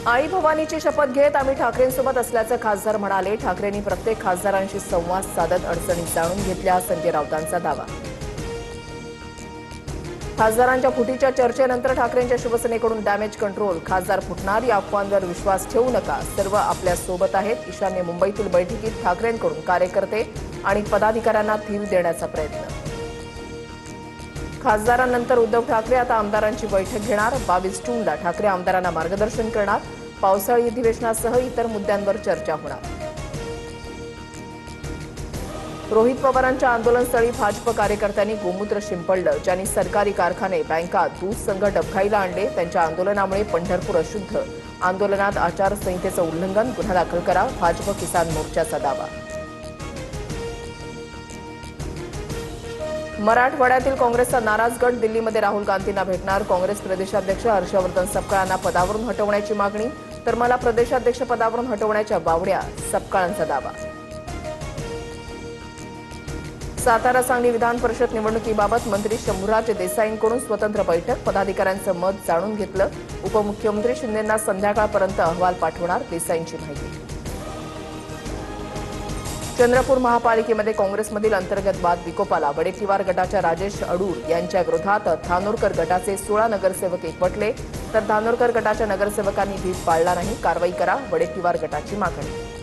आई भवानीची शपथ घेत आम्ही ठाकरेंसोबत असल्याचं खासदार म्हणाले। ठाकरेंनी प्रत्येक खासदारांशी संवाद साधत अडचणी जाणून घेतल्या, संजय राऊतांचा दावा। खासदारांच्या फुटीच्या चर्चेनंतर ठाकरेंच्या शिवसेनेकडून डॅमेज कंट्रोल। खासदार फुटणार या अफवांवर विश्वास ठेवू नका, सर्व आपल्या सोबत आहेत। ईशान्य मुंबईतील बैठकीत ठाकरेंकडून कार्यकर्ते आणि पदाधिकाऱ्यांना धीर देण्याचा प्रयत्न। खासदारांनंतर उद्धव ठाकरे आता आमदारांची बैठक घेणार। 22 जूनला ठाकरे आमदारांना मार्गदर्शन करणार। पावसाळी अधिवेशनासह इतर मुद्द्यांवर चर्चा होणार। रोहित पवारांच्या आंदोलनस्थळी भाजप कार्यकर्त्यांनी गोमूत्र शिंपडलं। ज्यांनी सरकारी कारखाने, बँका, दूध संघ डबघाईला आणले, त्यांच्या आंदोलनामुळे पंढरपूर अशुद्ध। आंदोलनात आचारसंहितेचं उल्लंघन, गुन्हा दाखल करा, भाजप किसान मोर्चाचा दावा। मराठवाड्यातील काँग्रेसचा नाराज गट दिल्लीमध्ये राहुल गांधींना भेटणार। काँग्रेस प्रदेशाध्यक्ष हर्षवर्धन सपकाळांना पदावरून हटवण्याची मागणी, तर मला प्रदेशाध्यक्ष पदावरून हटवण्याच्या बावड्या, सपकाळांचा दावा। सातारा सांगली विधान परिषद निवडणुकीबाबत मंत्री शंभूराज देसाईंकडून स्वतंत्र बैठक। पदाधिकाऱ्यांचं मत जाणून घेतलं। उपमुख्यमंत्री शिंदेंना संध्याकाळपर्यंत अहवाल पाठवणार, देसाईंची माहिती। चंद्रपूर महापालिकेमध्ये काँग्रेसमधील अंतर्गत वाद विकोपाला। वडेट्टीवार गटाच्या राजेश अडूर यांच्या विरोधात धानोरकर गटाचे 16 नगरसेवक एकवटले, तर धानोरकर गटाच्या नगरसेवकांनी भीत पाळला नाही, कारवाई करा, वडेट्टीवार गटाची मागणी।